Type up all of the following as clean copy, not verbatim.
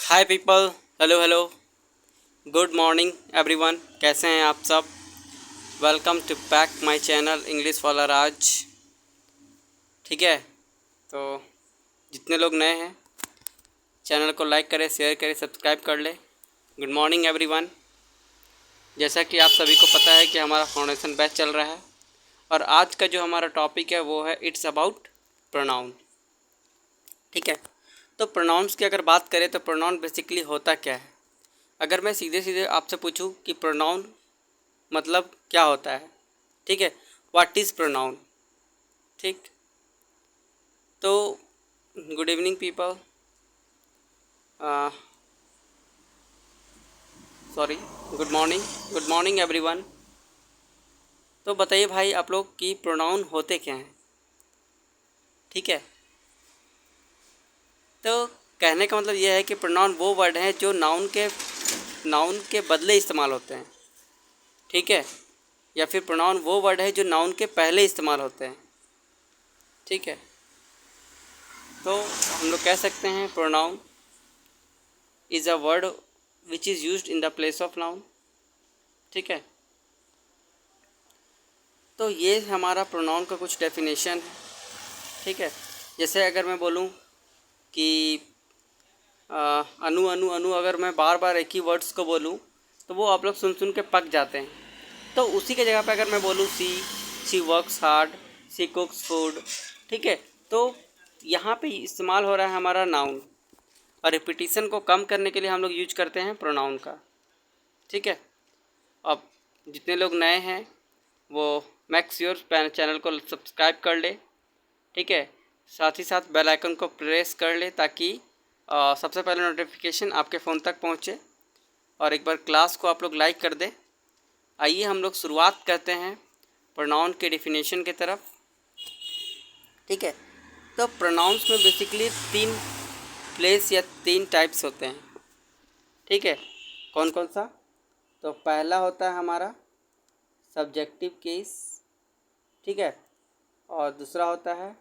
हाय people, hello hello, good morning everyone. कैसे हैं आप सब? Welcome to back my channel English वाला राज। ठीक है, तो जितने लोग नए हैं चैनल को लाइक करें, शेयर करें, सब्सक्राइब कर लें। Good morning everyone. जैसा कि आप सभी को पता है कि हमारा फाउंडेशन बैच चल रहा है और आज का जो हमारा टॉपिक है वो है इट्स अबाउट प्रोनाउन। ठीक है, तो प्रोनाउंस की अगर बात करें तो प्रोनाउन बेसिकली होता क्या है। अगर मैं सीधे सीधे आपसे पूछूं कि प्रोनाउन मतलब क्या होता है, ठीक है, व्हाट इज़ प्रोनाउन। ठीक, तो good evening people, sorry, good morning everyone. तो बताइए भाई आप लोग कि प्रोनाउन होते क्या हैं। ठीक है, तो कहने का मतलब यह है कि प्रोनाउन वो वर्ड हैं जो नाउन के बदले इस्तेमाल होते हैं। ठीक है, या फिर प्रोनाउन वो वर्ड है जो नाउन के पहले इस्तेमाल होते हैं। ठीक है, तो हम लोग कह सकते हैं pronoun is a word which is used in the place of noun. ठीक है, तो ये हमारा प्रोनाउन का कुछ डेफिनेशन है। ठीक है, जैसे अगर मैं बोलूँ कि अनु अनु अनु, अगर मैं बार बार एक ही वर्ड्स को बोलूँ तो वो आप लोग सुन सुन के पक जाते हैं। तो उसी के जगह पे अगर मैं बोलूँ she works hard, she कुक्स food. ठीक है, तो यहाँ पे इस्तेमाल हो रहा है हमारा नाउन और रिपीटिशन को कम करने के लिए हम लोग यूज करते हैं प्रोनाउन का। ठीक है, अब जितने लोग नए हैं वो मेक श्योर चैनल को सब्सक्राइब कर ले। ठीक है, साथ ही साथ बेल आइकन को प्रेस कर ले ताकि सबसे पहले नोटिफिकेशन आपके फ़ोन तक पहुंचे और एक बार क्लास को आप लोग लाइक कर दें। आइए हम लोग शुरुआत करते हैं प्रोनाउन के डिफिनेशन की तरफ। ठीक है, तो प्रोनाउंस में बेसिकली तीन प्लेस या तीन टाइप्स होते हैं। ठीक है, कौन कौन सा? तो पहला होता है हमारा सब्जेक्टिव केस। ठीक है, और दूसरा होता है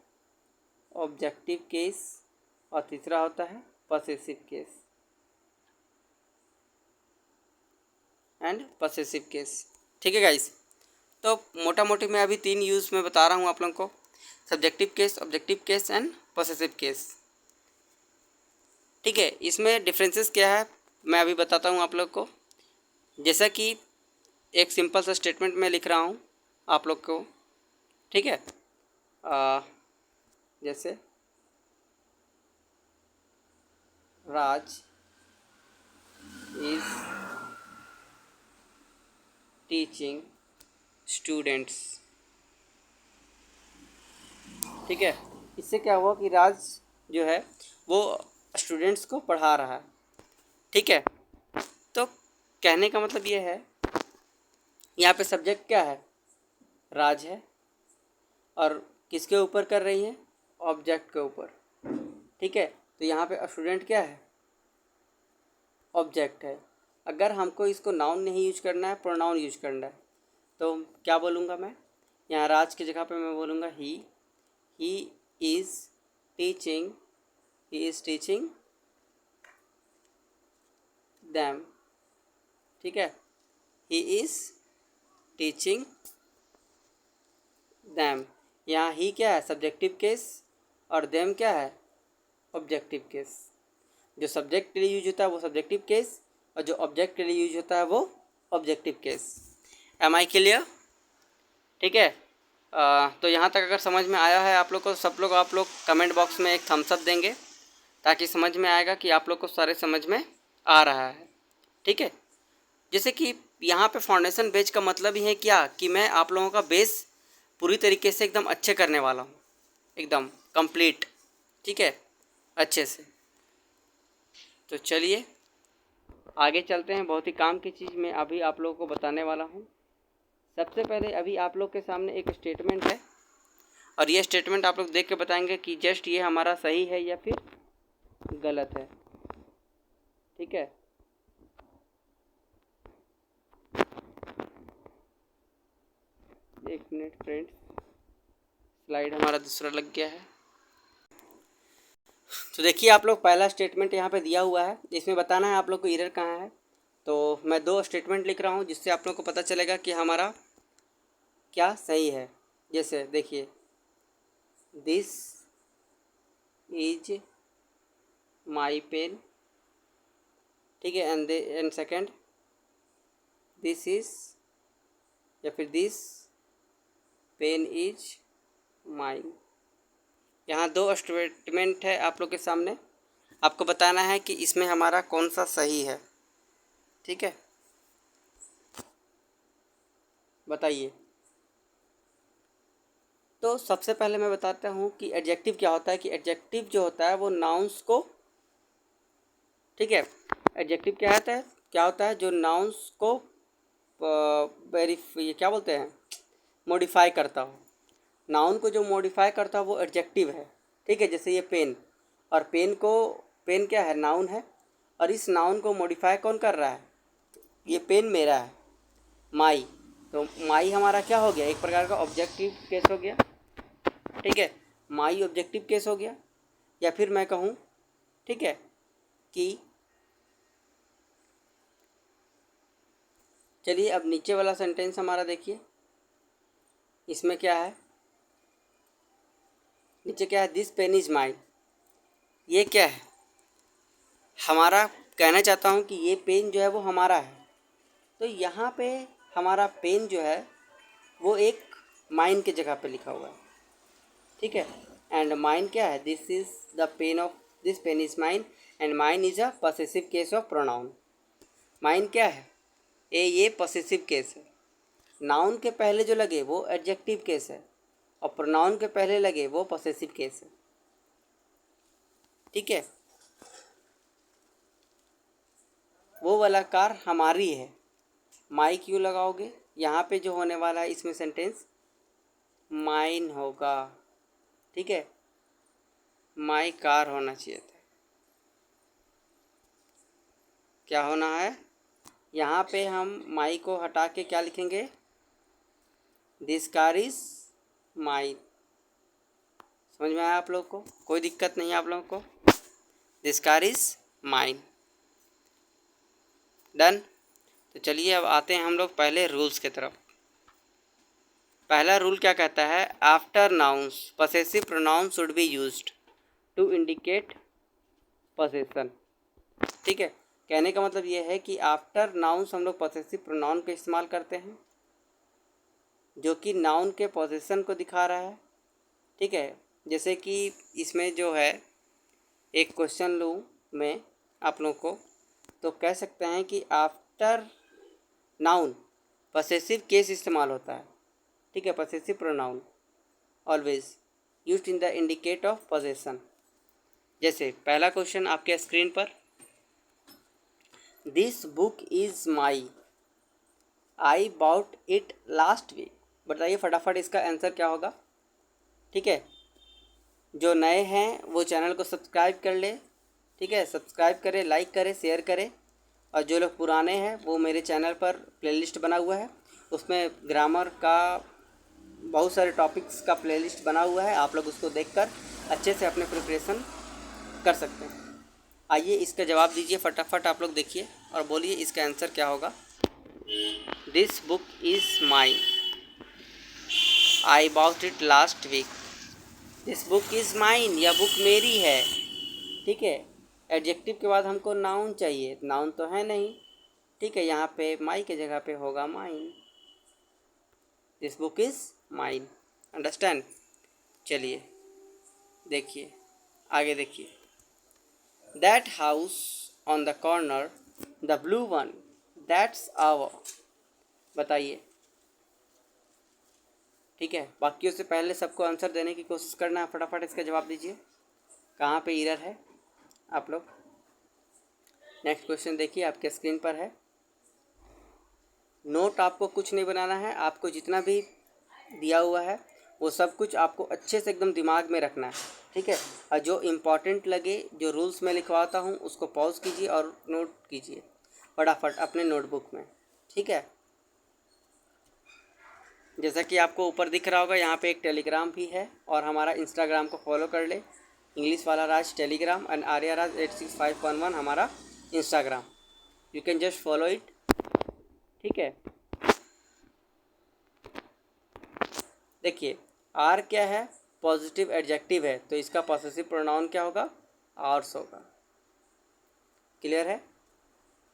ऑब्जेक्टिव केस और तीसरा होता है possessive case and possessive case. ठीक है गाइस, तो मोटा मोटी मैं अभी तीन यूज़ में बता रहा हूँ आप लोगों को, subjective case, objective case and possessive case. ठीक है, इसमें डिफरेंसेस क्या है मैं अभी बताता हूँ आप लोग को। जैसा कि एक सिंपल सा स्टेटमेंट मैं लिख रहा हूँ आप लोग को। ठीक है, जैसे राज इज़ टीचिंग स्टूडेंट्स। ठीक है, इससे क्या हुआ कि राज जो है वो स्टूडेंट्स को पढ़ा रहा है। ठीक है, तो कहने का मतलब ये है यहाँ पे सब्जेक्ट क्या है, राज है, और किसके ऊपर कर रही है, ऑब्जेक्ट के ऊपर। ठीक है, तो यहाँ पे स्टूडेंट क्या है, ऑब्जेक्ट है। अगर हमको इसको नाउन नहीं यूज करना है, प्रोनाउन यूज करना है, तो क्या बोलूँगा मैं यहाँ राज की जगह पे मैं बोलूँगा he is teaching, he is teaching them. ठीक है, ही इज़ टीचिंग दैम। यहाँ ही क्या है, सब्जेक्टिव केस, और देम क्या है, ऑब्जेक्टिव केस। जो सब्जेक्ट के लिए यूज होता है वो सब्जेक्टिव केस और जो ऑब्जेक्ट के लिए यूज होता है वो objective case. Am I clear? ठीक है, तो यहाँ तक अगर समझ में आया है आप लोग को, सब लोग आप लोग कमेंट बॉक्स में एक थम्स अप देंगे ताकि समझ में आएगा कि आप लोग को सारे समझ में आ रहा है। ठीक है, जैसे कि यहाँ पे फाउंडेशन बेस का मतलब ही है क्या कि मैं आप लोगों का बेस पूरी तरीके से एकदम अच्छे करने वाला हूँ, एकदम कंप्लीट। ठीक है, अच्छे से। तो चलिए आगे चलते हैं, बहुत ही काम की चीज़ मैं अभी आप लोगों को बताने वाला हूँ। सबसे पहले अभी आप लोग के सामने एक स्टेटमेंट है और ये स्टेटमेंट आप लोग देख के बताएंगे कि जस्ट ये हमारा सही है या फिर गलत है। ठीक है, एक मिनट फ्रेंड्स, स्लाइड हमारा दूसरा लग गया है। तो देखिए आप लोग, पहला स्टेटमेंट यहाँ पे दिया हुआ है, इसमें बताना है आप लोग को एरर कहाँ है। तो मैं 2 स्टेटमेंट लिख रहा हूँ जिससे आप लोग को पता चलेगा कि हमारा क्या सही है। जैसे देखिए, दिस इज माई पेन, ठीक है, एंड सेकेंड दिस इज, या फिर दिस पेन इज माइन। यहाँ 2 स्टेटमेंट है आप लोग के सामने, आपको बताना है कि इसमें हमारा कौन सा सही है। ठीक है, बताइए। तो सबसे पहले मैं बताता हूँ कि एडजेक्टिव क्या होता है। कि एडजेक्टिव जो होता है वो नाउन्स को, ठीक है, एडजेक्टिव क्या होता है जो नाउन्स को ये क्या बोलते हैं, मॉडिफाई करता हो। नाउन को जो मॉडिफाई करता हो वो एडजेक्टिव है। ठीक है, जैसे ये पेन, और पेन क्या है, नाउन है, और इस नाउन को मॉडिफाई कौन कर रहा है, ये पेन मेरा है, माई। तो माई हमारा क्या हो गया, एक प्रकार का ऑब्जेक्टिव केस हो गया। ठीक है, माई ऑब्जेक्टिव केस हो गया। या फिर मैं कहूँ, ठीक है, कि चलिए अब नीचे वाला सेंटेंस हमारा देखिए, इसमें क्या है, नीचे क्या है, दिस पेन इज माइन। ये क्या है, हमारा, कहना चाहता हूँ कि ये पेन जो है वो हमारा है। तो यहाँ पे हमारा पेन जो है वो एक माइन के जगह पे लिखा हुआ है। ठीक है, एंड माइन क्या है, this is the pen of, this pen is mine, and mine is a possessive case of pronoun. Mine क्या है, ये पॉसेसिव केस है। नाउन के पहले जो लगे वो एडजेक्टिव केस है, और प्रोनाउन के पहले लगे वो पॉसेसिव केस है। ठीक है, वो वाला कार हमारी है, माई क्यों लगाओगे, यहाँ पे जो होने वाला है इसमें सेंटेंस माइन होगा। ठीक है, माई कार होना चाहिए था, क्या होना है, यहाँ पे हम माई को हटा के क्या लिखेंगे, दिस कार इज माइन। समझ में आया आप लोग को, कोई दिक्कत नहीं है आप लोगों को, this car is mine. Done. तो चलिए अब आते हैं हम लोग पहले रूल्स की तरफ। पहला रूल क्या कहता है, after nouns possessive pronoun should be used to indicate possession. ठीक है, कहने का मतलब ये है कि आफ्टर नाउन्स हम लोग पॉसेसिव प्रोनाउन का इस्तेमाल करते हैं जो कि नाउन के पोजीशन को दिखा रहा है। ठीक है, जैसे कि इसमें जो है, एक क्वेश्चन लूँ मैं आप लोग को, तो कह सकते हैं कि आफ्टर नाउन पॉसेसिव केस इस्तेमाल होता है। ठीक है, possessive pronoun always used in the indicate of possession. जैसे पहला क्वेश्चन आपके स्क्रीन पर, this book is my, I bought it last week. बताइए फटाफट इसका आंसर क्या होगा। ठीक है, जो नए हैं वो चैनल को सब्सक्राइब कर ले। ठीक है, सब्सक्राइब करें, लाइक करें, शेयर करें। और जो लोग पुराने हैं वो मेरे चैनल पर प्लेलिस्ट बना हुआ है, उसमें ग्रामर का बहुत सारे टॉपिक्स का प्लेलिस्ट बना हुआ है, आप लोग उसको देखकर अच्छे से अपने प्रिपरेशन कर सकते हैं। आइए इसका जवाब दीजिए फटाफट, आप लोग देखिए और बोलिए इसका आंसर क्या होगा। This book is my, I bought it last week. This book is mine, यह बुक मेरी है। ठीक है, एडजेक्टिव के बाद हमको नाउन चाहिए, नाउन तो है नहीं। ठीक है, यहाँ पे माई के जगह पे होगा mine, this book is mine. Understand. चलिए देखिए, आगे देखिए, that house on the corner, the blue one, that's our. बताइए। ठीक है, बाकियों से पहले सबको आंसर देने की कोशिश करना है, फटाफट इसका जवाब दीजिए, कहाँ पे एरर है आप लोग। नेक्स्ट क्वेश्चन देखिए आपके स्क्रीन पर है। नोट आपको कुछ नहीं बनाना है, आपको जितना भी दिया हुआ है वो सब कुछ आपको अच्छे से एकदम दिमाग में रखना है। ठीक है, और जो इम्पोर्टेंट लगे, जो रूल्स मैं लिखवाता हूँ उसको पॉज कीजिए और नोट कीजिए फटाफट अपने नोटबुक में। ठीक है, जैसा कि आपको ऊपर दिख रहा होगा यहाँ पे एक टेलीग्राम भी है, और हमारा इंस्टाग्राम को फॉलो कर ले, इंग्लिश वाला राज टेलीग्राम एंड आर्या राज 86511 हमारा Instagram. You can just follow it. ठीक है, देखिए आर क्या है, पॉजिटिव एडजेक्टिव है, तो इसका पॉसेसिव प्रोनाउन क्या होगा, आर्स होगा। क्लियर है,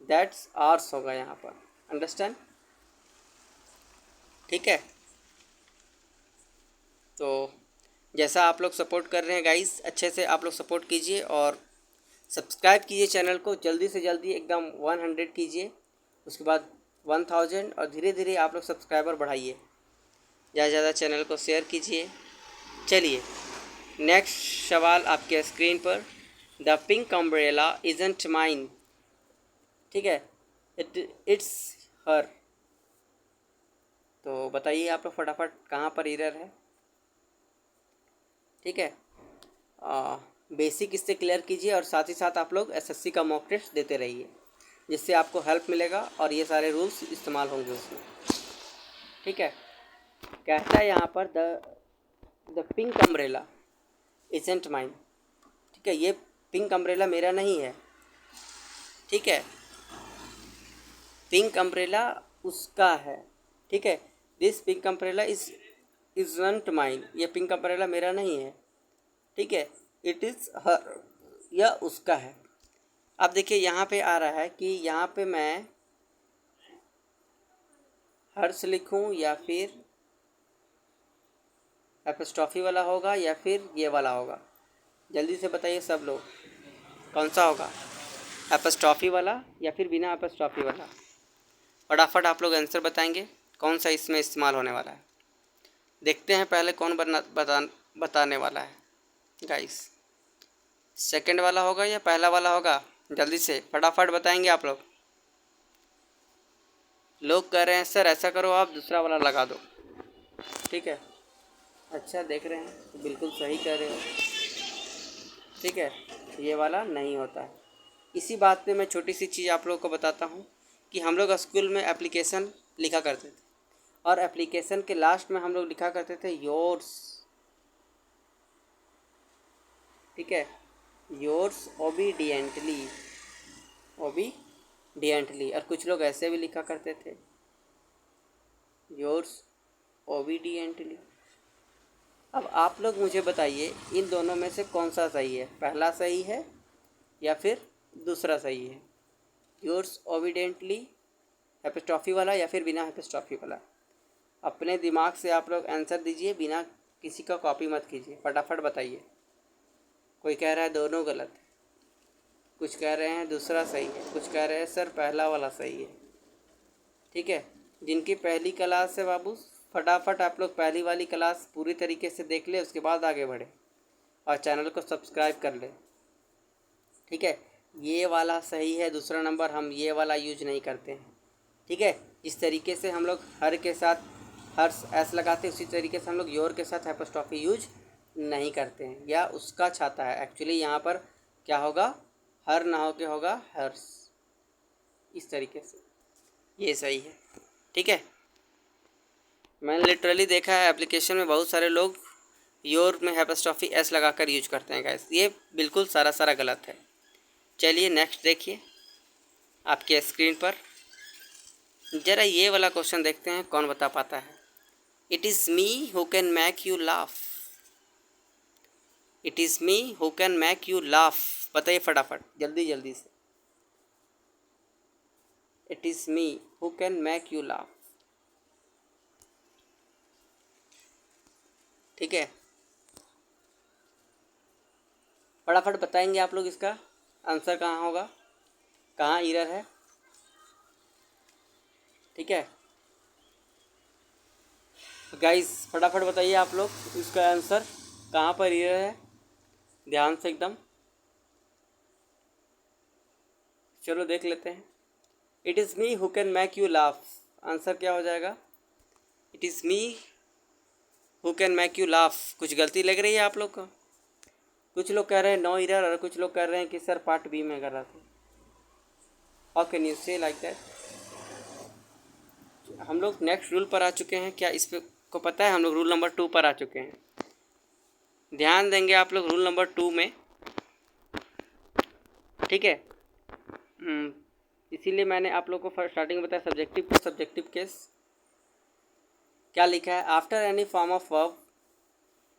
दैट्स आर्स होगा यहाँ पर, अंडरस्टैंड। ठीक है, तो जैसा आप लोग सपोर्ट कर रहे हैं गाइस, अच्छे से आप लोग सपोर्ट कीजिए और सब्सक्राइब कीजिए चैनल को, जल्दी से जल्दी एकदम 100 कीजिए, उसके बाद 1000, और धीरे धीरे आप लोग सब्सक्राइबर बढ़ाइए, ज़्यादा से ज़्यादा चैनल को शेयर कीजिए। चलिए नेक्स्ट सवाल आपके स्क्रीन पर, the pink umbrella isn't mine. ठीक है, इट्स हर। तो बताइए आप लोग फटाफट कहाँ पर एरर है। ठीक है, बेसिक इससे क्लियर कीजिए और साथ ही साथ आप लोग एसएससी का मॉक टेस्ट देते रहिए, जिससे आपको हेल्प मिलेगा और ये सारे रूल्स इस्तेमाल होंगे उसमें। ठीक है, कहता है यहाँ पर the pink umbrella isn't mine. ठीक है, ये पिंक अम्ब्रेला मेरा नहीं है। ठीक है, पिंक अम्ब्रेला उसका है। ठीक है, this pink umbrella isn't mine, ये पिंक अम्ब्रेला मेरा नहीं है। ठीक है, इट इज़ हर, यह उसका है। अब देखिए यहाँ पे आ रहा है कि यहाँ पे मैं हर्ष लिखूँ या फिर एपोस्ट्रॉफी वाला होगा या फिर ये वाला होगा, जल्दी से बताइए सब लोग, कौन सा होगा, एपोस्ट्रॉफी वाला या फिर बिना एपोस्ट्रॉफी वाला। फटाफट आप लोग आंसर बताएंगे कौन सा इसमें इस्तेमाल होने वाला है। देखते हैं पहले कौन बताने वाला है गाइस, सेकंड वाला होगा या पहला वाला होगा, जल्दी से फटाफट बताएंगे आप लोग। लोग कह रहे हैं सर ऐसा करो आप दूसरा वाला लगा दो। ठीक है, अच्छा देख रहे हैं, तो बिल्कुल सही कह रहे हो। ठीक है, ये वाला नहीं होता है। इसी बात पे मैं छोटी सी चीज़ आप लोगों को बताता हूँ कि हम लोग स्कूल में एप्लीकेशन लिखा करते थे, और एप्लीकेशन के लास्ट में हम लोग लिखा करते थे योर्स। ठीक है, योर्स ओबीडियंटली, ओबीडियंटली, और कुछ लोग ऐसे भी लिखा करते थे योर्स ओबीडियंटली। अब आप लोग मुझे बताइए इन दोनों में से कौन सा सही है, पहला सही है या फिर दूसरा सही है, योर्स ओबीडियंटली एपोस्ट्रॉफी वाला या फिर बिना एपोस्ट्रॉफी वाला। अपने दिमाग से आप लोग आंसर दीजिए, बिना किसी का कॉपी मत कीजिए, फटाफट बताइए। कोई कह रहा है दोनों गलत है, कुछ कह रहे हैं दूसरा सही है, कुछ कह रहे हैं सर पहला वाला सही है। ठीक है, जिनकी पहली क्लास है बाबू, फटाफट आप लोग पहली वाली क्लास पूरी तरीके से देख ले, उसके बाद आगे बढ़े और चैनल को सब्सक्राइब कर ले। ठीक है, ये वाला सही है, दूसरा नंबर हम ये वाला यूज नहीं करते हैं। ठीक है, जिस तरीके से हम लोग हर के साथ हर एस लगाते हैं, उसी तरीके से हम लोग योर के साथ एपोस्ट्रॉफी यूज नहीं करते हैं, या उसका छाता है। एक्चुअली यहाँ पर क्या होगा, हर ना हो के होगा हर्ष, इस तरीके से, ये सही है। ठीक है, मैंने लिटरली देखा है एप्लीकेशन में बहुत सारे लोग योर में एपोस्ट्रॉफी एस लगाकर यूज करते हैं गाइस, ये बिल्कुल सारा गलत है। चलिए नेक्स्ट देखिए आपके स्क्रीन पर, ज़रा ये वाला क्वेश्चन देखते हैं कौन बता पाता है। It is me who can make you laugh, it is me who can make you laugh, बताइए फटाफट जल्दी जल्दी से। It is me who can make you laugh. ठीक है, फटाफट बताएंगे आप लोग इसका आंसर कहाँ होगा, कहाँ एरर है। ठीक है गाइस, फटाफट बताइए आप लोग इसका आंसर कहाँ पर एरर है, ध्यान से एकदम। चलो देख लेते हैं। It is me who can make you laugh, answer क्या हो जाएगा, it is me who can make you laugh. कुछ गलती लग रही है आप लोग को, कुछ लोग कह रहे हैं नो एरर और कुछ लोग कह रहे हैं कि सर पार्ट बी में कर रहा था। हाउ कैन यू से लाइक दैट। हम लोग नेक्स्ट रूल पर आ चुके हैं, क्या इस पे को पता है, हम लोग रूल नंबर 2 पर आ चुके हैं। ध्यान देंगे आप लोग रूल नंबर 2 में, ठीक है। इसीलिए मैंने आप लोग को फर्स्ट स्टार्टिंग में बताया सब्जेक्टिव टू सब्जेक्टिव केस। क्या लिखा है, after any form of verb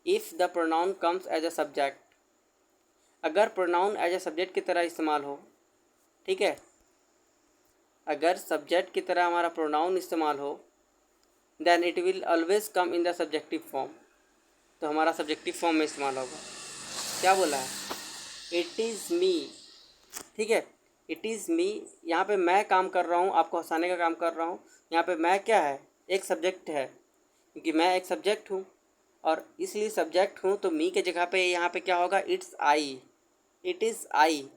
if the pronoun comes as a subject, अगर प्रोनाउन एज अ सब्जेक्ट की तरह इस्तेमाल हो, ठीक है, अगर सब्जेक्ट की तरह हमारा प्रोनाउन इस्तेमाल हो, then it will always come in the subjective form, तो हमारा सब्जेक्टिव फॉर्म में इस्तेमाल होगा। क्या बोला है, इट इज़ मी, ठीक है, इट इज़ मी, यहाँ पे मैं काम कर रहा हूँ, आपको हंसाने का काम कर रहा हूँ। यहाँ पे मैं क्या है, एक सब्जेक्ट है, क्योंकि मैं एक सब्जेक्ट हूँ और इसलिए सब्जेक्ट हूँ, तो मी के जगह पे यहाँ पे क्या होगा, it's I, it is I.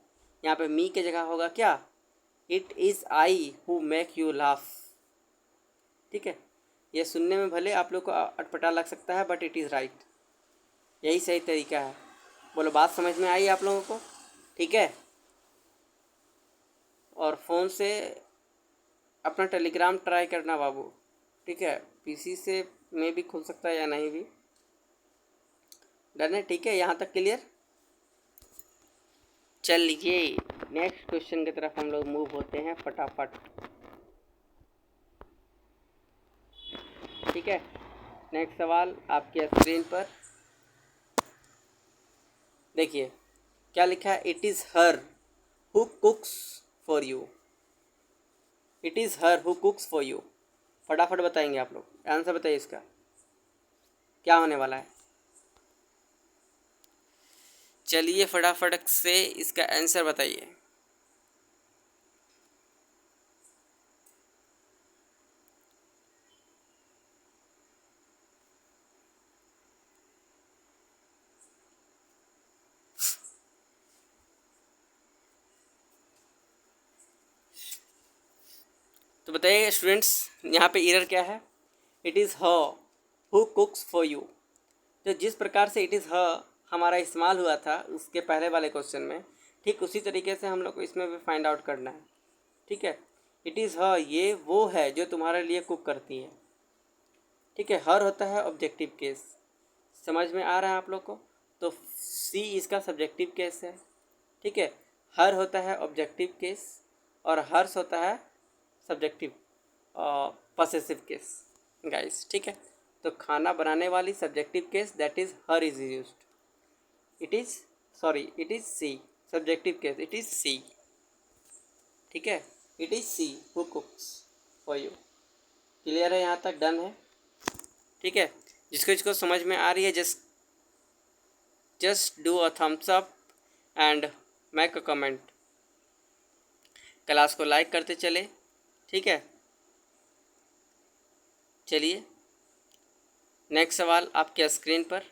यहाँ पे मी के जगह होगा क्या, it is I who make you laugh, ठीक है। ये सुनने में भले आप लोग को अटपटा लग सकता है, बट इट इज़ राइट, यही सही तरीका है। बोलो बात समझ में आई आप लोगों को, ठीक है। और फ़ोन से अपना टेलीग्राम ट्राई करना बाबू, ठीक है, पीसी से में भी खुल सकता है या नहीं भी, डन है, ठीक है, यहाँ तक क्लियर। चलिए नेक्स्ट क्वेश्चन की तरफ हम लोग मूव होते हैं फटाफट, ठीक है। नेक्स्ट सवाल आपके स्क्रीन पर देखिए, क्या लिखा है, it is her who cooks for you, it is her who cooks for you. फटाफट बताएंगे आप लोग, आंसर बताइए इसका क्या होने वाला है। चलिए फटाफट से इसका आंसर बताइए। तो बताइए स्टूडेंट्स, यहाँ पे एरर क्या है, इट इज़ ह हु कुक्स फॉर यू। तो जिस प्रकार से इट इज़ ह हमारा इस्तेमाल हुआ था उसके पहले वाले क्वेश्चन में, ठीक उसी तरीके से हम लोग को इसमें भी फाइंड आउट करना है, ठीक है। इट इज़ ह, ये वो है जो तुम्हारे लिए कुक करती है, ठीक है। हर होता है ऑब्जेक्टिव केस, समझ में आ रहा है आप लोग को, तो सी इसका सब्जेक्टिव केस है, ठीक है। हर होता है ऑब्जेक्टिव केस और हर्ष होता है सब्जेक्टिव पॉसेसिव केस गाइस, ठीक है। तो खाना बनाने वाली subjective case that is her is used, it is sorry it is she, subjective case it is she, ठीक है, it is she who cooks for you. Clear है, यहाँ तक डन है, ठीक है। जिसको समझ में आ रही है just do a thumbs up and make a comment, class को लाइक करते चले, ठीक है। चलिए नेक्स्ट सवाल आपके स्क्रीन पर,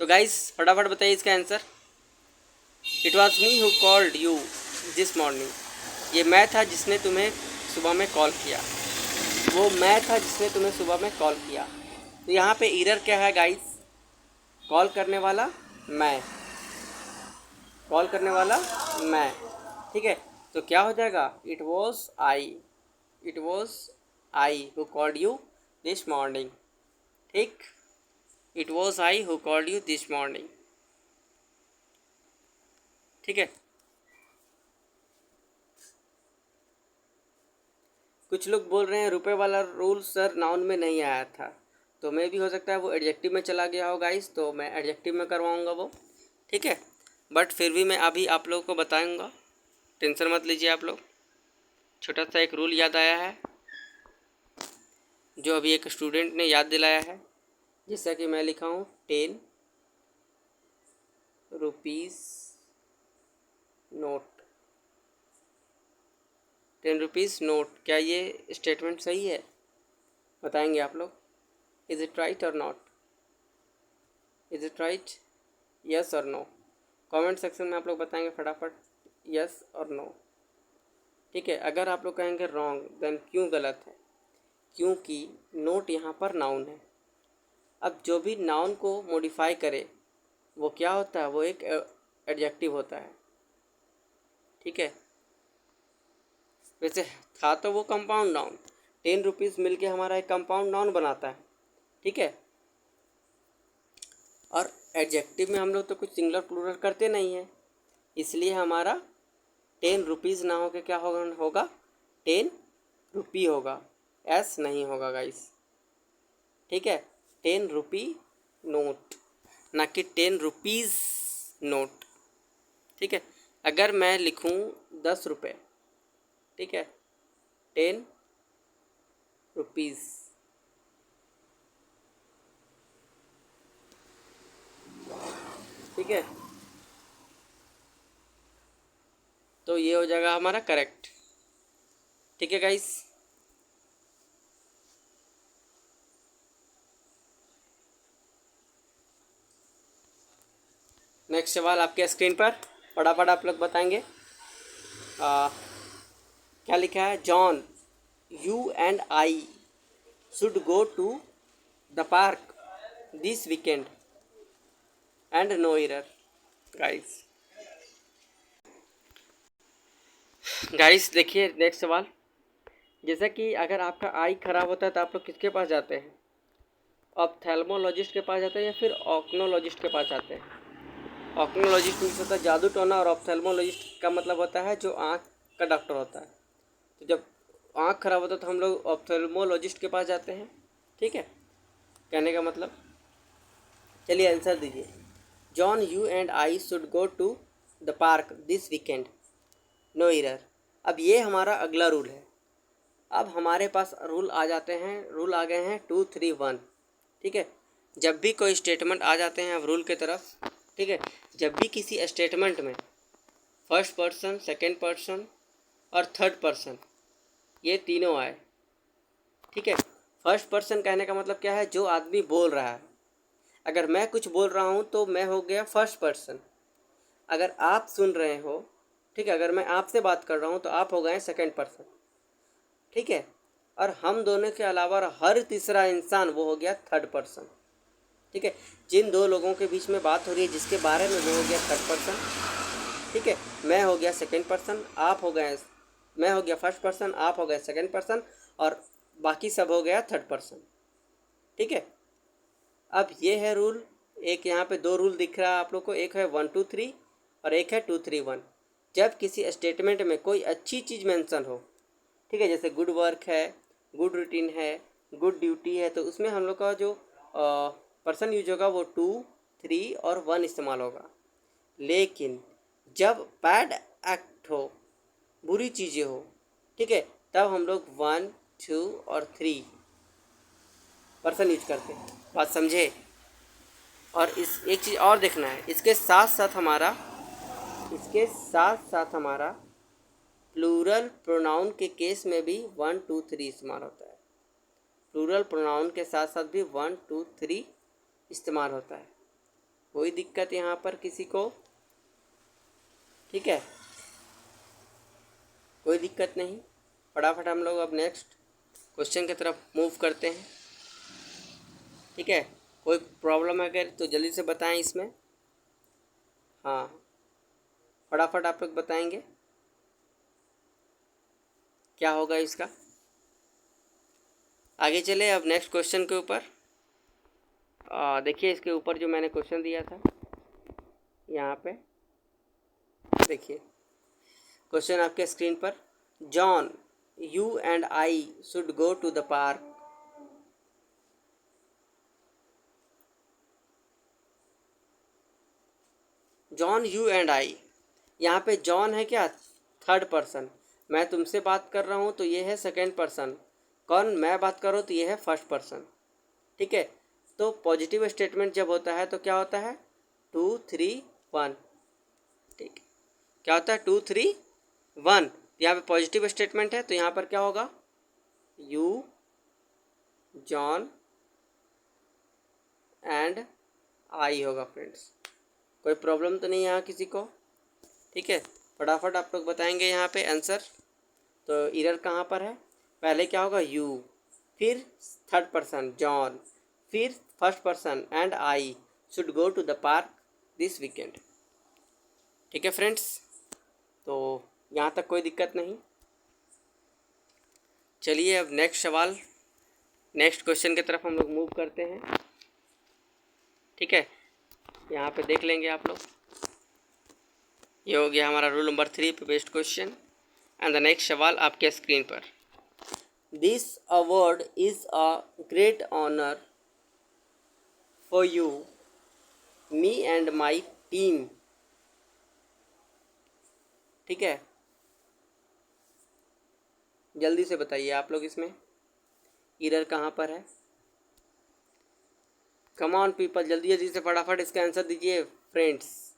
तो गाइस फटाफट बताइए इसका answer. It was me who called you this morning, ये मैं था जिसने तुम्हें सुबह में कॉल किया, वो मैं था जिसने तुम्हें सुबह में कॉल किया। तो यहाँ पे एरर क्या है गाइस, कॉल करने वाला मैं, कॉल करने वाला मैं, ठीक है। तो क्या हो जाएगा, it was I, it was I who called you this morning, ठीक, it was I who called you this morning, ठीक है। कुछ लोग बोल रहे हैं रुपए वाला रूल सर नाउन में नहीं आया था, तो मैं भी हो सकता है वो एडजेक्टिव में चला गया हो गाइस, तो मैं एडजेक्टिव में करवाऊँगा वो, ठीक है। बट फिर भी मैं अभी आप लोगों को बताऊँगा, टेंशन मत लीजिए आप लोग। छोटा सा एक रूल याद आया है जो अभी एक स्टूडेंट ने याद दिलाया है, जैसा कि मैं लिखा हूँ 10 रुपीज़ नोट, 10 रुपीज़ नोट, क्या ये स्टेटमेंट सही है, बताएंगे आप लोग। इज़ इट राइट और not, is it right, yes और नो, कमेंट सेक्शन में आप लोग बताएंगे फटाफट यस और नो, ठीक है। अगर आप लोग कहेंगे रॉन्ग देन क्यों गलत है, क्योंकि नोट यहाँ पर नाउन है। अब जो भी नाउन को मॉडिफाई करे वो क्या होता है, वो एक एडजेक्टिव होता है, ठीक है। वैसे था तो वो कंपाउंड नाउन, 10 रुपीज़ मिल के हमारा एक कंपाउंड नाउन बनाता है, ठीक है। और एडजेक्टिव में हम लोग तो कुछ सिंगुलर प्लूरल करते नहीं हैं, इसलिए हमारा 10 रुपीज़ ना होकर क्या होगा 10 रुपी होगा, एस नहीं होगा गाइस, ठीक है। 10 रुपी नोट, ना कि 10 रुपीज़ नोट, ठीक है। अगर मैं लिखूं 10 रुपये, ठीक है, 10 रुपीज़, ठीक है, तो ये हो जाएगा हमारा करेक्ट, ठीक है गाइस। नेक्स्ट सवाल आपके स्क्रीन पर, फटाफट आप लोग बताएंगे। क्या लिखा है, John you and I should go to the park this weekend and no error. Guys देखिए नेक्स्ट सवाल, जैसा कि अगर आपका आई खराब होता है तो आप लोग किसके पास जाते हैं, ऑप्थेल्मोलॉजिस्ट के पास जाते हैं या फिर ऑक्नोलॉजिस्ट के पास जाते हैं। ऑक्नोलॉजिस्ट मीन्स होता है जादू टोना, और ऑप्थेल्मोलॉजिस्ट का मतलब होता है जो आँख का डॉक्टर होता है। तो जब आँख खराब होता है तो हम लोग ऑप्थेल्मोलॉजिस्ट के पास जाते हैं, ठीक है। कहने का मतलब, चलिए आंसर दीजिए। John you and I should go to the park this weekend, no error. अब ये हमारा अगला रूल है। अब हमारे पास रूल आ जाते हैं, रूल आ गए हैं 2, 3, 1, ठीक है। जब भी कोई स्टेटमेंट आ जाते हैं अब रूल की तरफ, ठीक है। जब भी किसी स्टेटमेंट में फर्स्ट पर्सन, सेकंड पर्सन और थर्ड पर्सन ये तीनों आए, ठीक है। फर्स्ट पर्सन कहने का मतलब क्या है, जो आदमी बोल रहा है। अगर मैं कुछ बोल रहा हूँ तो मैं हो गया फर्स्ट पर्सन, अगर आप सुन रहे हो, ठीक है, अगर मैं आपसे बात कर रहा हूँ तो आप हो गए सेकंड पर्सन, ठीक है। और हम दोनों के अलावा हर तीसरा इंसान वो हो गया थर्ड पर्सन, ठीक है। जिन दो लोगों के बीच में बात हो रही है जिसके बारे में वो हो गया थर्ड पर्सन, ठीक है। मैं हो गया सेकंड पर्सन, आप हो गए, मैं हो गया फर्स्ट पर्सन, आप हो गए सेकंड पर्सन, और बाकी सब हो गया थर्ड पर्सन, ठीक है। अब ये है रूल, एक यहाँ पे दो रूल दिख रहा है आप लोग को, एक है 1, 2, 3 और एक है 2, 3, 1। जब किसी स्टेटमेंट में कोई अच्छी चीज़ मेंशन हो, ठीक है, जैसे गुड वर्क है, गुड रूटीन है, गुड ड्यूटी है, तो उसमें हम लोग का जो पर्सन यूज होगा वो 2, 3 और 1 इस्तेमाल होगा। लेकिन जब बैड एक्ट हो, बुरी चीज़ें हो, ठीक है, तब हम लोग 1, 2 और 3 पर्सन यूज करते हैं। बात समझे। और इस एक चीज़ और देखना है, इसके साथ साथ हमारा प्लूरल प्रोनाउन के केस में भी 1, 2, 3 इस्तेमाल होता है। प्लूरल प्रोनाउन के साथ साथ भी 1, 2, 3 इस्तेमाल होता है। कोई दिक्कत यहाँ पर किसी को, ठीक है, कोई दिक्कत नहीं। फटाफट हम लोग अब नेक्स्ट क्वेश्चन की तरफ मूव करते हैं, ठीक है। कोई प्रॉब्लम है अगर तो जल्दी से बताएं इसमें, हाँ फटाफट आप लोग बताएंगे क्या होगा इसका। आगे चले अब नेक्स्ट क्वेश्चन के ऊपर। देखिए इसके ऊपर जो मैंने क्वेश्चन दिया था यहाँ पे, देखिए क्वेश्चन आपके स्क्रीन पर, John you and I should go to the park, John you and I, यहाँ पे जॉन है क्या, थर्ड पर्सन, मैं तुमसे बात कर रहा हूँ तो ये है सेकंड पर्सन, कौन, मैं बात कर रहा हूँ तो ये है फर्स्ट पर्सन, ठीक है। तो पॉजिटिव स्टेटमेंट जब होता है तो क्या होता है 2, 3, 1, ठीक है। क्या होता है 2, 3, 1, यहाँ पे पॉजिटिव स्टेटमेंट है तो यहाँ पर क्या होगा, यू, जॉन एंड आई होगा फ्रेंड्स। कोई प्रॉब्लम तो नहीं यहाँ किसी को, ठीक है। फटाफट आप लोग बताएंगे यहाँ पे आंसर। तो एरर कहाँ पर है, पहले क्या होगा यू, फिर थर्ड पर्सन जॉन, फिर first person and I should go to the park this weekend, ठीक है फ्रेंड्स। तो यहाँ तक कोई दिक्कत नहीं। चलिए अब नेक्स्ट सवाल, नेक्स्ट क्वेश्चन की तरफ हम लोग मूव करते हैं। ठीक है, यहाँ पे देख लेंगे आप लोग। ये हो गया हमारा रूल नंबर 3 पे based question. And the next सवाल आपके स्क्रीन पर। This award is a great honour for you, me and my team. ठीक है, जल्दी से बताइए आप लोग, इसमें एरर कहाँ पर है। कम ऑन पीपल, जल्दी जल्दी से फटाफट इसका आंसर दीजिए फ्रेंड्स।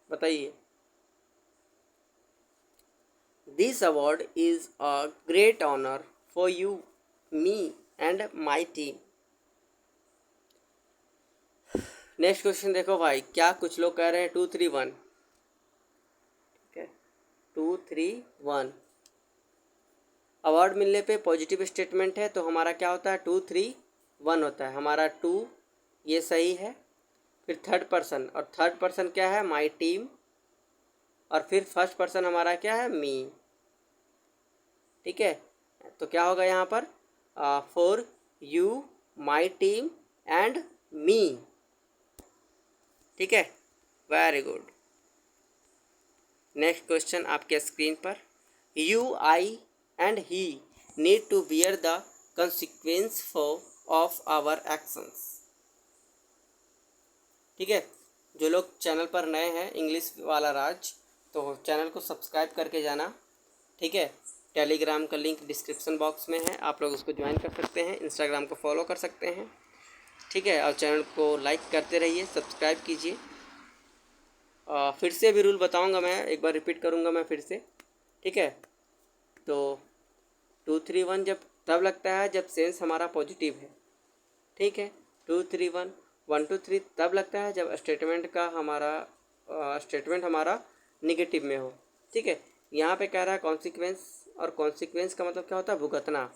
बताइए। This award is a great honour for you, me and my team. Next question देखो भाई, क्या कुछ लोग कह रहे हैं 2 3 1। ठीक है, 2 3 1। अवार्ड मिलने पे पॉजिटिव स्टेटमेंट है तो हमारा क्या होता है 2 3 1 होता है। हमारा 2 ये सही है। फिर थर्ड पर्सन, और थर्ड पर्सन क्या है माई टीम, और फिर फर्स्ट पर्सन हमारा क्या है मी। ठीक है, तो क्या होगा यहाँ पर for you, my team and me. ठीक है, वेरी गुड। नेक्स्ट क्वेश्चन आपके स्क्रीन पर। You, I and he need to bear the consequence for of our actions. ठीक है, जो लोग चैनल पर नए हैं इंग्लिश वाला राज, तो चैनल को सब्सक्राइब करके जाना। ठीक है, टेलीग्राम का लिंक डिस्क्रिप्शन बॉक्स में है, आप लोग उसको ज्वाइन कर सकते हैं। इंस्टाग्राम को फॉलो कर सकते हैं। ठीक है, और चैनल को लाइक करते रहिए, सब्सक्राइब कीजिए। फिर से भी रूल बताऊंगा मैं, एक बार रिपीट करूंगा मैं फिर से। ठीक है, तो 2 3 1 जब तब लगता है जब सेंस हमारा पॉजिटिव है। ठीक है, 2 3 1 1 2 3 तब लगता है जब स्टेटमेंट हमारा निगेटिव में हो। ठीक है, यहाँ पे कह रहा है कॉन्सिक्वेंस, और कॉन्सिक्वेंस का मतलब क्या होता है भुगतना,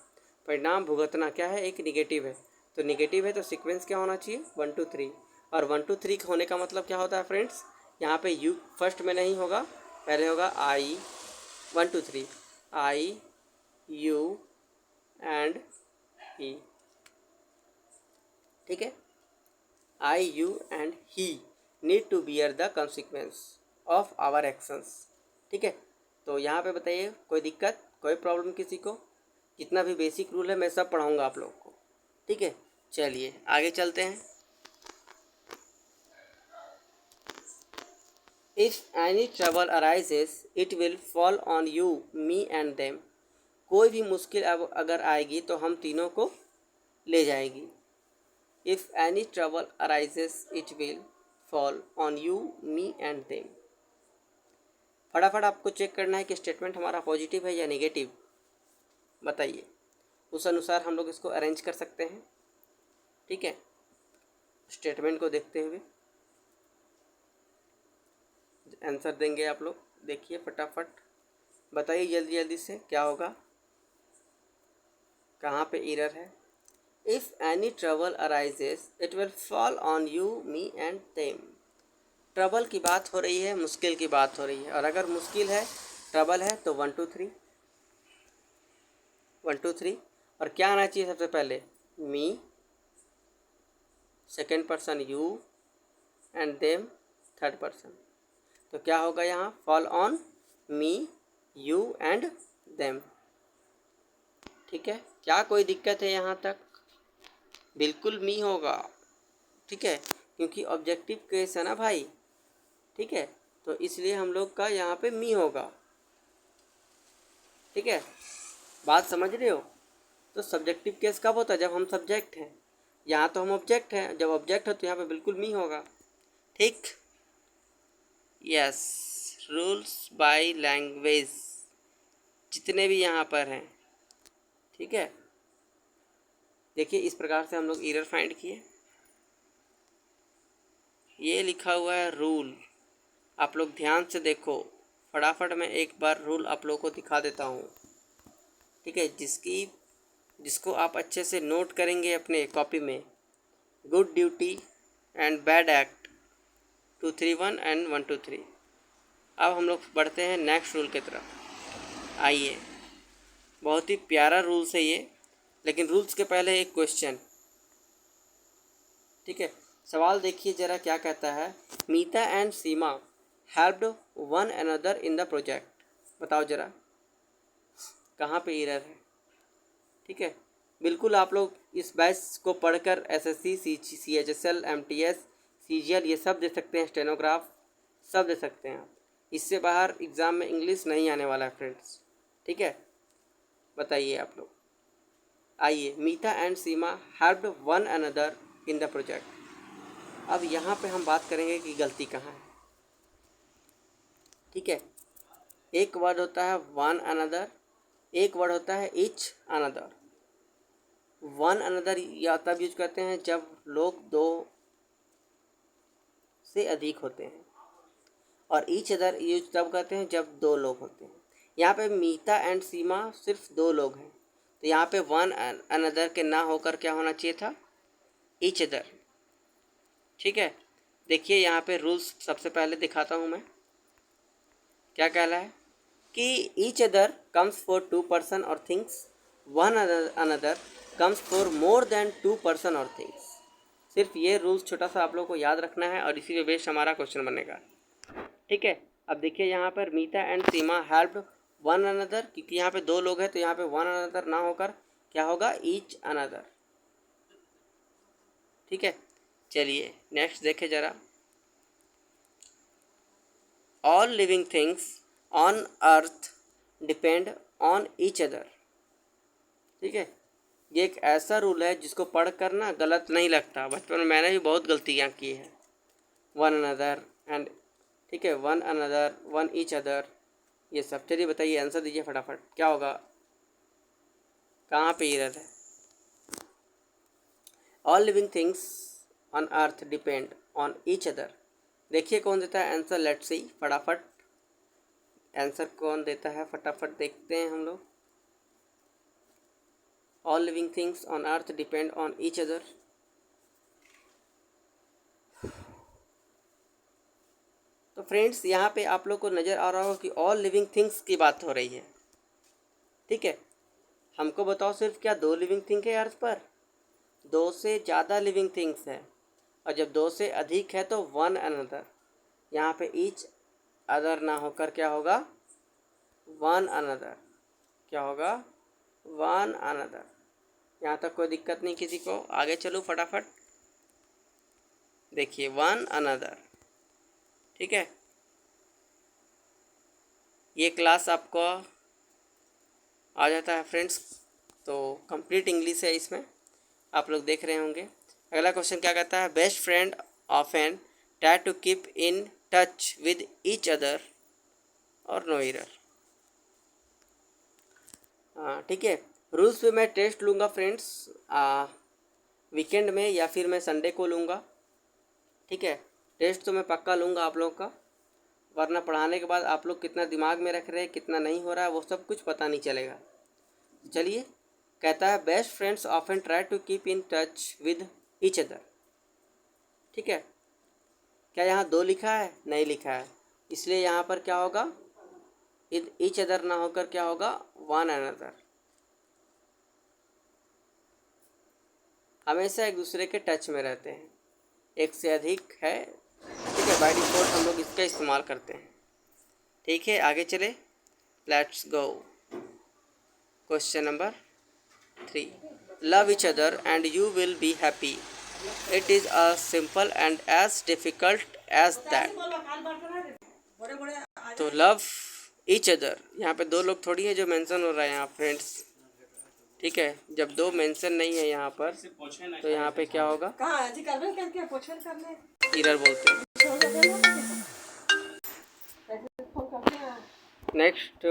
परिणाम भुगतना क्या है एक निगेटिव है। तो निगेटिव है तो सीक्वेंस क्या होना चाहिए 1 2 3, और 1 2 3 होने का मतलब क्या होता है फ्रेंड्स, यहाँ पे यू फर्स्ट में नहीं होगा, पहले होगा आई। 1 2 3 आई, यू एंड ही। ठीक है, I, you and he need to bear the consequence of our actions. ठीक है, तो यहाँ पे बताइए कोई दिक्कत, कोई प्रॉब्लम किसी को। जितना भी बेसिक रूल है मैं सब पढ़ाऊँगा आप लोग को। ठीक है, चलिए आगे चलते हैं। If any trouble arises it will fall on you, me and them. कोई भी मुश्किल अब अगर आएगी तो हम तीनों को ले जाएगी। If any trouble arises it will fall on you, me and them. फटाफट आपको चेक करना है कि स्टेटमेंट हमारा पॉजिटिव है या नेगेटिव। बताइए, उस अनुसार हम लोग इसको अरेंज कर सकते हैं। ठीक है, स्टेटमेंट को देखते हुए आंसर देंगे आप लोग। देखिए फटाफट बताइए जल्दी जल्दी से क्या होगा, कहाँ पे एरर है। If any trouble arises it will fall on you, me and them. Trouble की बात हो रही है, मुश्किल की बात हो रही है, और अगर मुश्किल है ट्रबल है तो 1 2 3 1 2 3, और क्या आना चाहिए सबसे पहले me, second person you and them third person. तो क्या होगा यहाँ fall on me, you and them. ठीक है, क्या कोई दिक्कत है यहाँ तक? बिल्कुल मी होगा। ठीक है, क्योंकि ऑब्जेक्टिव केस है ना भाई। ठीक है, तो इसलिए हम लोग का यहाँ पे मी होगा। ठीक है, बात समझ रहे हो। तो सब्जेक्टिव केस कब होता है जब हम सब्जेक्ट हैं, यहाँ तो हम ऑब्जेक्ट हैं। जब ऑब्जेक्ट है तो यहाँ पे बिल्कुल मी होगा। ठीक, यस, रूल्स बाय लैंग्वेज जितने भी यहाँ पर हैं। ठीक है, देखिए इस प्रकार से हम लोग एरर फाइंड किए। ये लिखा हुआ है रूल, आप लोग ध्यान से देखो। फटाफट मैं एक बार रूल आप लोग को दिखा देता हूँ। ठीक है, जिसको आप अच्छे से नोट करेंगे अपने कॉपी में। Good duty and bad act 2 3 1 and 1 2 3। अब हम लोग बढ़ते हैं नेक्स्ट रूल की तरफ। आइए, बहुत ही प्यारा रूल्स है ये, लेकिन रूल्स के पहले एक क्वेश्चन। ठीक है, सवाल देखिए ज़रा क्या कहता है। Meeta and Seema helped one another in the project. बताओ ज़रा कहाँ पे एरर है। ठीक है, बिल्कुल आप लोग इस बैच को पढ़कर एसएससी, सीएचएसएल, एमटीएस, सीजीएल ये सब दे सकते हैं, स्टेनोग्राफ सब दे सकते हैं आप। इससे बाहर एग्ज़ाम में इंग्लिश नहीं आने वाला है फ्रेंड्स। ठीक है, बताइए आप लोग। आइए, Meeta and Seema helped one another in the project. अब यहाँ पे हम बात करेंगे कि गलती कहाँ है। ठीक है, एक वर्ड होता है वन अनदर, एक वर्ड होता है ईच अनदर। वन अनदर या तब यूज करते हैं जब लोग दो से अधिक होते हैं, और ईच अदर यूज तब करते हैं जब दो लोग होते हैं। यहाँ पे मीता एंड सीमा सिर्फ दो लोग हैं, तो यहाँ पे वन अनदर के ना होकर क्या होना चाहिए था, ईच अदर। ठीक है, देखिए यहाँ पे रूल्स सबसे पहले दिखाता हूँ मैं। क्या कहला है कि each other comes for two person और things, one another comes for more than two person और थिंग्स। सिर्फ ये रूल्स छोटा सा आप लोग को याद रखना है और इसी पे बेस्ड हमारा क्वेश्चन बनेगा। ठीक है, अब देखिए यहाँ पर Meeta and Seema helped one another, क्योंकि यहाँ पे दो लोग हैं तो यहाँ पे वन अनदर ना होकर क्या होगा, ईच अनदर। ठीक है, चलिए नेक्स्ट देखें ज़रा। All living things on earth depend on each other. ठीक है, ये एक ऐसा रूल है जिसको पढ़कर ना गलत नहीं लगता। बचपन में मैंने भी बहुत गलतियाँ की है। वन अनदर एंड, ठीक है, one another, one each other, ये सब। चलिए बताइए, आंसर दीजिए फटाफट, क्या होगा, कहाँ पे एरर है। All living things on earth depend on each other. देखिए कौन देता है आंसर, लेट्स सी फटाफट। आंसर कौन देता है फटाफट देखते हैं हम लोग। All living things on earth depend on each other. तो फ्रेंड्स यहाँ पे आप लोग को नज़र आ रहा होगा कि ऑल लिविंग थिंग्स की बात हो रही है। ठीक है, हमको बताओ सिर्फ क्या दो लिविंग थिंग है अर्थ पर, दो से ज़्यादा लिविंग थिंग्स है, और जब दो से अधिक है तो वन अनदर। यहाँ पे ईच अदर ना होकर क्या होगा, वन अनदर। क्या होगा, वन अनदर। यहाँ तक कोई दिक्कत नहीं किसी को, आगे चलो फटाफट। देखिए वन अनदर। ठीक है, ये क्लास आपको आ जाता है फ्रेंड्स, तो कंप्लीट इंग्लिश है इसमें, आप लोग देख रहे होंगे। अगला क्वेश्चन क्या कहता है, best friend often try to keep in touch with each other और नो एरर। हाँ ठीक है, रूल्स पे मैं टेस्ट लूँगा फ्रेंड्स वीकेंड में, या फिर मैं संडे को लूँगा। ठीक है, टेस्ट तो मैं पक्का लूँगा आप लोग का, वरना पढ़ाने के बाद आप लोग कितना दिमाग में रख रहे हैं, कितना नहीं हो रहा है, वो सब कुछ पता नहीं चलेगा। चलिए, कहता है best friends often try to keep in touch with each other. ठीक है, क्या यहाँ दो लिखा है, नहीं लिखा है, इसलिए यहाँ पर क्या होगा, ईच अदर ना होकर क्या होगा, वन अनदर। हमेशा एक दूसरे के टच में रहते हैं, एक से अधिक है। ठीक है, बाय डिफॉल्ट हम लोग इसका इस्तेमाल करते हैं। ठीक है, आगे चले, let's go. Question number 3, love each other and you will be happy. It is a simple and as difficult as that. तो लव ईच अदर, यहाँ पे दो लोग थोड़ी है जो मेंशन हो रहा है यहाँ फ्रेंड्स। ठीक है, जब दो मेंशन नहीं है यहाँ पर तो यहाँ पे क्या होगा, एरर बोलते हैं। Next,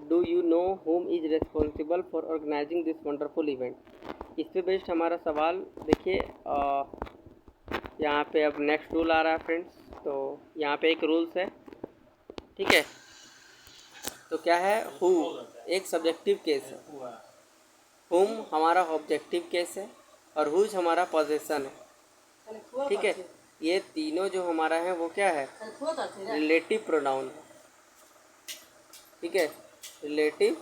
do you know whom is responsible for organising this wonderful event. इस पे बेस्ड हमारा सवाल देखिए। यहाँ पे अब नेक्स्ट रूल आ रहा है फ्रेंड्स, तो यहाँ पे एक रूल्स है। ठीक है, तो क्या है, हु एक सब्जेक्टिव केस है, हुम हमारा ऑब्जेक्टिव केस है, और हुज हमारा पोजेशन है। ठीक है, ये तीनों जो हमारा है वो क्या है, रिलेटिव प्रोनाउन है। ठीक है, रिलेटिव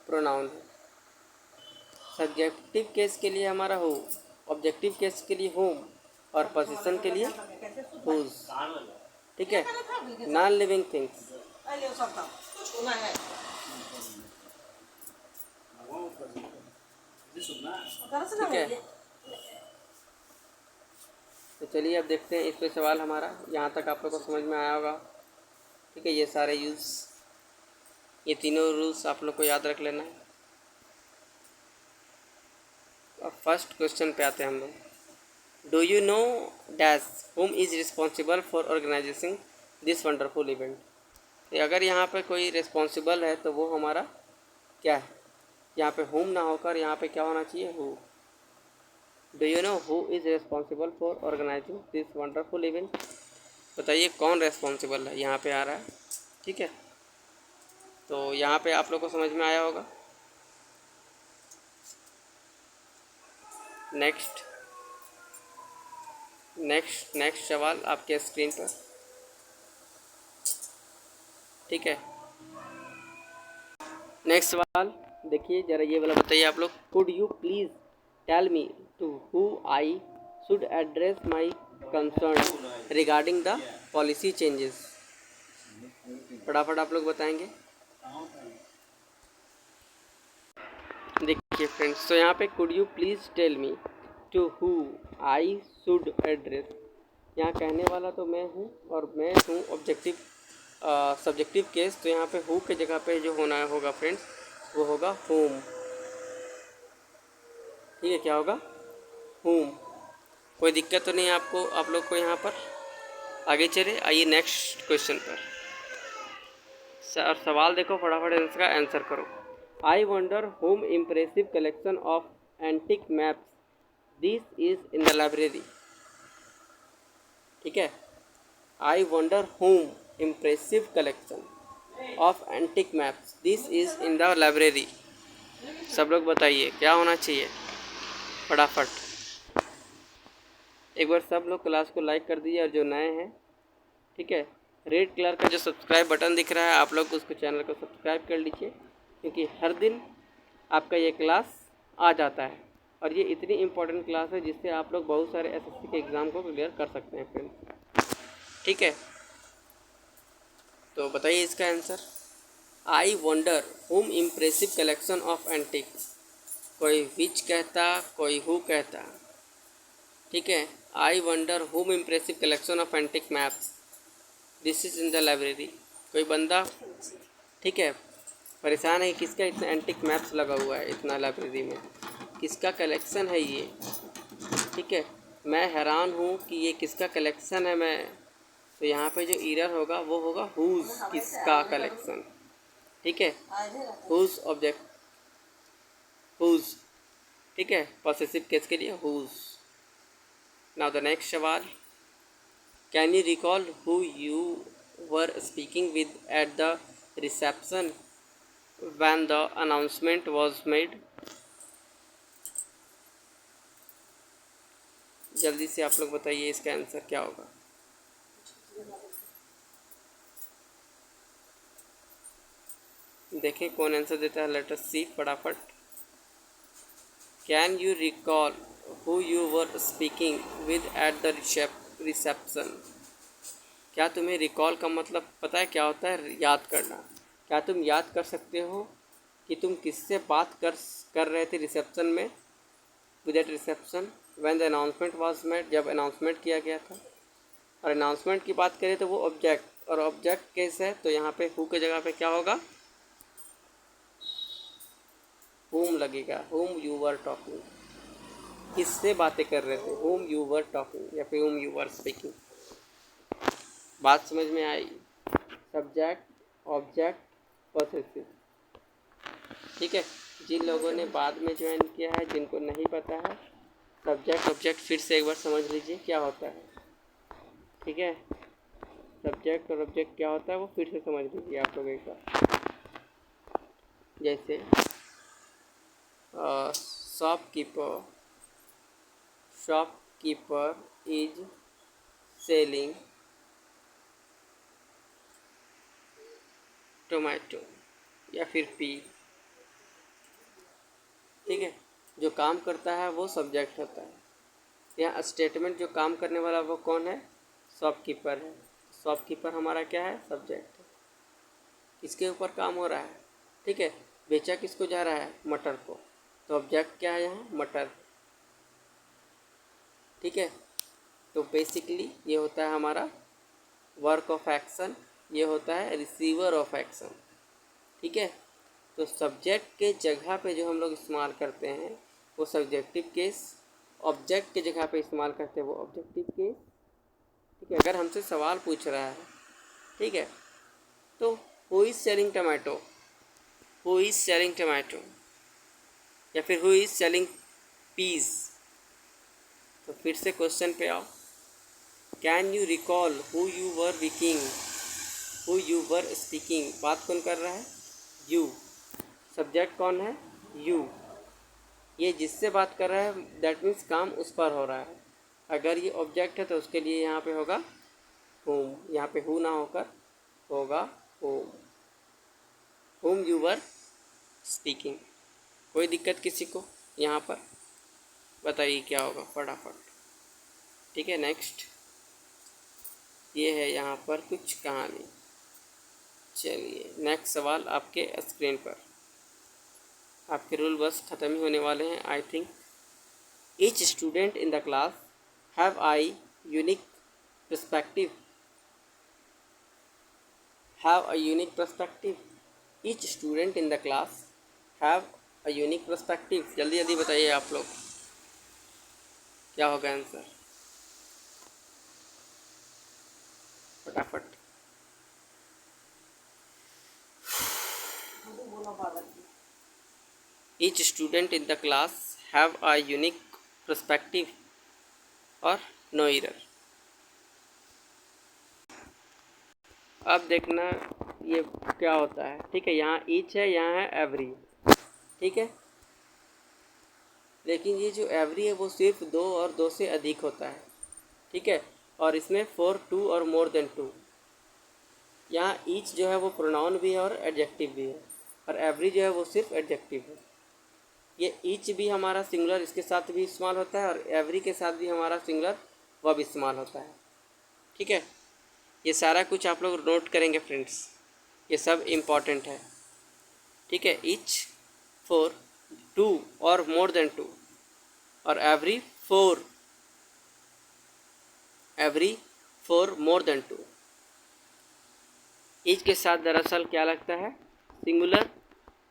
प्रोनाउन है। सब्जेक्टिव केस के लिए हमारा हु, ऑब्जेक्टिव केस के लिए होम, और पोजीशन के लिए हुज। ठीक है, नॉन लिविंग थिंग्स। ठीक है, तो चलिए अब देखते हैं इस पे सवाल हमारा। यहाँ तक आप लोग को समझ में आया होगा। ठीक है, ये सारे यूज़, ये तीनों रूल्स आप लोग को याद रख लेना है। अब फर्स्ट क्वेश्चन पे आते हैं हम लोग। Do you know dash whom is responsible for organising this wonderful event. तो अगर यहाँ पे कोई रिस्पॉन्सिबल है तो वो हमारा क्या है, यहाँ पे होम ना होकर यहाँ पे क्या होना चाहिए, who. Do you know who is responsible for organising this wonderful event. बताइए कौन रिस्पॉन्सिबल है, यहाँ पे आ रहा है। ठीक है, तो यहाँ पे आप लोग को समझ में आया होगा। नेक्स्ट नेक्स्ट नेक्स्ट सवाल आपके स्क्रीन पर। ठीक है, नेक्स्ट सवाल देखिए ज़रा, ये वाला बताइए आप लोग। Could you please tell me to who I should address my concern regarding the policy changes. फटाफट आप लोग बताएंगे। देखिए फ्रेंड्स, तो यहाँ पे could you please tell me to who I should address, यहाँ कहने वाला तो मैं हूँ और मैं हूँ ऑब्जेक्टिव सब्जेक्टिव केस, तो यहाँ पे हु के जगह पे जो होना होगा फ्रेंड्स वो होगा होम। ठीक है, क्या होगा, होम। कोई दिक्कत तो नहीं है आपको, आप लोग को यहाँ पर। आगे चले, आइए नेक्स्ट क्वेश्चन पर। सर सवाल देखो, फटाफट इसका आंसर करो। I wonder home impressive collection of antique maps this is in the library. ठीक है, I wonder home impressive collection of antique maps this is in the library. सब लोग बताइए क्या होना चाहिए, फटाफट। एक बार सब लोग क्लास को लाइक कर दीजिए, और जो नए हैं, ठीक है, रेड कलर का जो सब्सक्राइब बटन दिख रहा है आप लोग उसको, चैनल को सब्सक्राइब कर लीजिए, क्योंकि हर दिन आपका ये क्लास आ जाता है, और ये इतनी इम्पोर्टेंट क्लास है जिससे आप लोग बहुत सारे एसएससी के एग्ज़ाम को क्लियर कर सकते हैं फ्रेंड्स। ठीक है, तो बताइए इसका answer. I wonder home impressive collection of antique, कोई विच कहता, कोई हु कहता। ठीक है, I wonder home impressive collection of antique maps this is in the library. कोई बंदा, ठीक है, परेशान है किसका इतना एंटिक मैप्स लगा हुआ है इतना लाइब्रेरी में, किसका कलेक्शन है ये। ठीक है, मैं हैरान हूँ कि ये किसका कलेक्शन है। मैं तो यहाँ पे जो एरर होगा वो होगा हुज, किसका कलेक्शन। ठीक है, हुज ऑब्जेक्ट, हुज। ठीक है, पॉसेसिव केस के लिए हुज। नाउ द नेक्स्ट सवाल। Can you recall who you were speaking with at the reception when the announcement was made. जल्दी से आप लोग बताइए इसका आंसर क्या होगा। देखें कौन आंसर देता है, लेट अस सी फटाफट। Can you recall who you were speaking with at the reception. क्या तुम्हें रिकॉल का मतलब पता है क्या होता है, याद करना। क्या तुम याद कर सकते हो कि तुम किससे बात कर रहे थे रिसेप्शन में, with at reception when the announcement was made, जब अनाउंसमेंट किया गया था। और अनाउंसमेंट की बात करें तो वो ऑब्जेक्ट, और ऑब्जेक्ट केस है तो यहाँ पे हु के जगह पे क्या होगा, whom लगेगा, whom you were talking, किससे बातें कर रहे थे, whom you were talking या फिर whom you were speaking। बात समझ में आई, सब्जेक्ट, ऑब्जेक्ट, पॉसेसिव। ठीक है, जिन लोगों ने बाद में ज्वाइन किया है, जिनको नहीं पता है सब्जेक्ट ऑब्जेक्ट, फिर से एक बार समझ लीजिए क्या होता है। ठीक है, सब्जेक्ट और ऑब्जेक्ट क्या होता है वो फिर से समझ लीजिए आप लोग एक बार। जैसे shopkeeper, shopkeeper is selling tomato या फिर पी। ठीक है, जो काम करता है वो सब्जेक्ट होता है। यहाँ स्टेटमेंट जो काम करने वाला वो कौन है? शॉपकीपर है। शॉपकीपर हमारा क्या है? सब्जेक्ट है। किसके ऊपर काम हो रहा है? ठीक है, बेचा किसको जा रहा है? मटर को, तो ऑब्जेक्ट क्या है यहाँ? मटर। ठीक है, तो बेसिकली ये होता है हमारा वर्क ऑफ एक्शन, ये होता है रिसीवर ऑफ एक्शन। ठीक है, तो सब्जेक्ट के जगह पे जो हम लोग इस्तेमाल करते हैं वो सब्जेक्टिव केस, ऑब्जेक्ट के जगह पे इस्तेमाल करते हैं वो ऑब्जेक्टिव केस। ठीक है, अगर हमसे सवाल पूछ रहा है, ठीक है, तो who is selling tomato, who is selling tomato, या फिर हु इज़ सेलिंग पीस। तो फिर से क्वेश्चन पे आओ, can you recall who you were Viking, who you were speaking. बात कौन कर रहा है? यू। सब्जेक्ट कौन है? यू। ये जिससे बात कर रहा है दैट मीन्स काम उस पर हो रहा है। अगर ये ऑब्जेक्ट है तो उसके लिए यहाँ पे होगा होम, यहाँ पे हु ना होकर होगा home, home you were speaking. कोई दिक्कत किसी को यहाँ पर? बताइए क्या होगा फटाफट। ठीक है, नेक्स्ट ये है यहाँ पर कुछ कहानी। चलिए नेक्स्ट सवाल आपके स्क्रीन पर। आपके रूल बस ख़त्म ही होने वाले हैं I think. Each student in the class have I unique perspective, have a unique perspective. Each student in the class have a unique perspective. जल्दी जल्दी बताइए आप लोग क्या होगा आंसर, फटाफट। Each student in the class have a unique perspective और no error। अब देखना ये क्या होता है। ठीक है, यहाँ ईच है, यहाँ है एवरी। ठीक है, लेकिन ये जो एवरी है वो सिर्फ 2 और 2 से अधिक होता है। ठीक है, और इसमें फॉर 2 और मोर देन 2। यहाँ ईच जो है वो प्रोनाउन भी है और एडजेक्टिव भी है, और एवरी जो है वो सिर्फ एडजेक्टिव है। ये ईच भी हमारा सिंगुलर इसके साथ भी इस्तेमाल होता है और एवरी के साथ भी हमारा सिंगुलर वर्ब इस्तेमाल होता है। ठीक है, ये सारा कुछ आप लोग नोट करेंगे फ्रेंड्स, ये सब इम्पॉर्टेंट है। ठीक है, ईच फॉर 2 और मोर देन 2, और every for more then 2। Each के साथ दरअसल क्या लगता है? सिंगुलर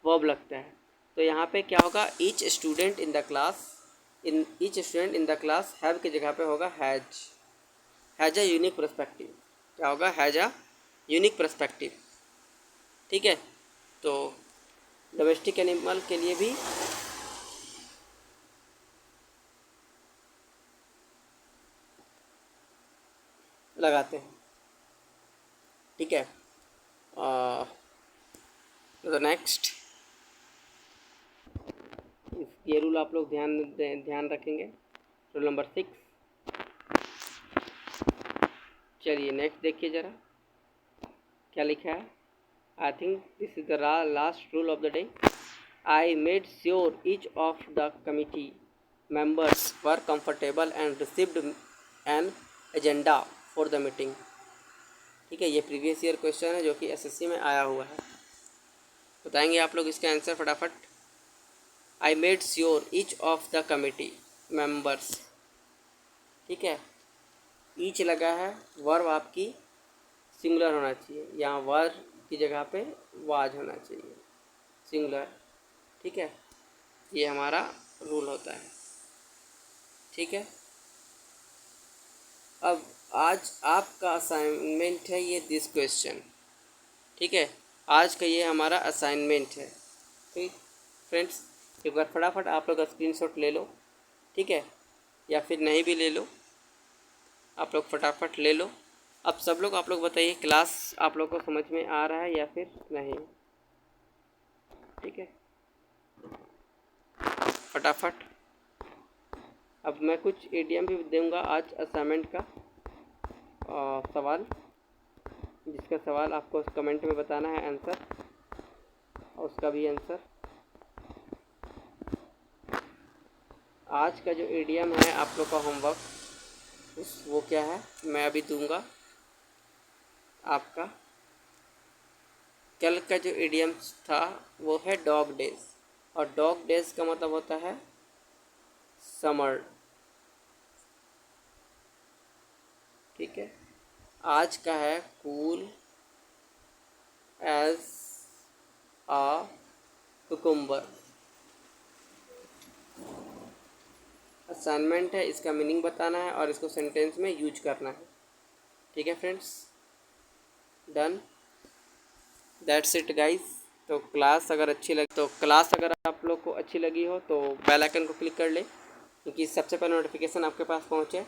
वर्ब लगता है। तो यहाँ पे क्या होगा? Each student in the class, each student in the class have के जगह पे होगा हैज़ अ यूनिक पर्सपेक्टिव। क्या होगा? Has a unique perspective. ठीक है, तो डोमेस्टिक एनिमल के लिए भी लगाते हैं। ठीक है, तो नेक्स्ट ये रूल आप लोग ध्यान रखेंगे। Rule number 6। चलिए नेक्स्ट देखिए ज़रा क्या लिखा है। I think this is the last rule of the day. I made sure each of the committee members were comfortable and received an agenda for the meeting। ठीक है, ये प्रीवियस ईयर क्वेश्चन है जो कि एसएससी में आया हुआ है। बताएंगे आप लोग इसका आंसर फटाफट। I made sure each of the committee members. ठीक है, ईच लगा है, वर्ब आपकी सिंगुलर होना चाहिए, यहाँ वर्ब की जगह पे वाज होना चाहिए, सिंगुलर। ठीक है, ये हमारा रूल होता है। ठीक है, अब आज आपका असाइनमेंट है ये दिस क्वेश्चन। ठीक है, आज का ये हमारा असाइनमेंट है। ठीक फ्रेंड्स, एक बार फटाफट आप लोग स्क्रीनशॉट ले लो। ठीक है, या फिर नहीं भी ले लो, आप लोग फटाफट ले लो। अब सब लोग आप लोग बताइए क्लास आप लोग को समझ में आ रहा है या फिर नहीं। ठीक है, फटाफट। अब मैं कुछ एडीएम भी दूंगा आज असाइनमेंट का। सवाल, जिसका सवाल आपको कमेंट में बताना है आंसर, और उसका भी आंसर। आज का जो ईडीएम है आप लोग का होमवर्क, वो क्या है मैं अभी दूंगा आपका। कल का जो ईडीएम था वो है डॉग डेज, और डॉग डेज का मतलब होता है समर। ठीक है, आज का है कूल एज आ कुकुम्बर। असाइनमेंट है, इसका मीनिंग बताना है और इसको सेंटेंस में यूज करना है। ठीक है friends, done, that's it guys. तो क्लास अगर आप लोग को अच्छी लगी हो तो बेल आइकन को क्लिक कर ले, क्योंकि सबसे पहले नोटिफिकेशन आपके पास पहुंचे।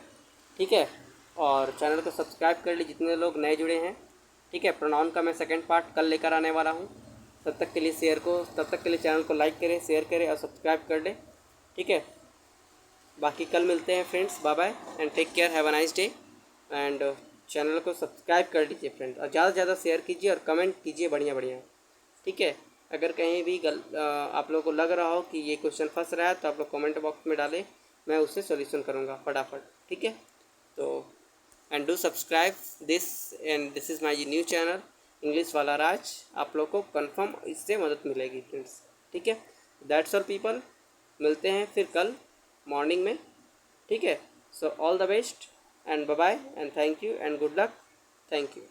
ठीक है, और चैनल को सब्सक्राइब कर ले जितने लोग नए जुड़े हैं। ठीक है, प्रोनाउन का मैं सेकंड पार्ट कल लेकर आने वाला हूँ। तब तक के लिए चैनल को लाइक करें, शेयर करें और सब्सक्राइब कर ले। ठीक है, बाकी कल मिलते हैं friends. Bye bye and take care, have a nice day. And channel को सब्सक्राइब कर लीजिए फ्रेंड्स, और ज़्यादा से ज़्यादा शेयर कीजिए और कमेंट कीजिए बढ़िया बढ़िया। ठीक है, अगर कहीं भी आप लोगों को लग रहा हो कि ये क्वेश्चन फंस रहा है तो आप लोग कमेंट बॉक्स में डालें, मैं उससे सॉल्यूशन करूँगा फटाफट। ठीक है, तो and do subscribe this, and this is my new channel English वाला राज। आप लोग को कंफर्म इससे मदद मिलेगी फ्रेंड्स। ठीक है, दैट्स ऑल पीपल, मिलते हैं फिर कल मॉर्निंग में। ठीक है, so all the best and bye bye and thank you and good luck, thank you.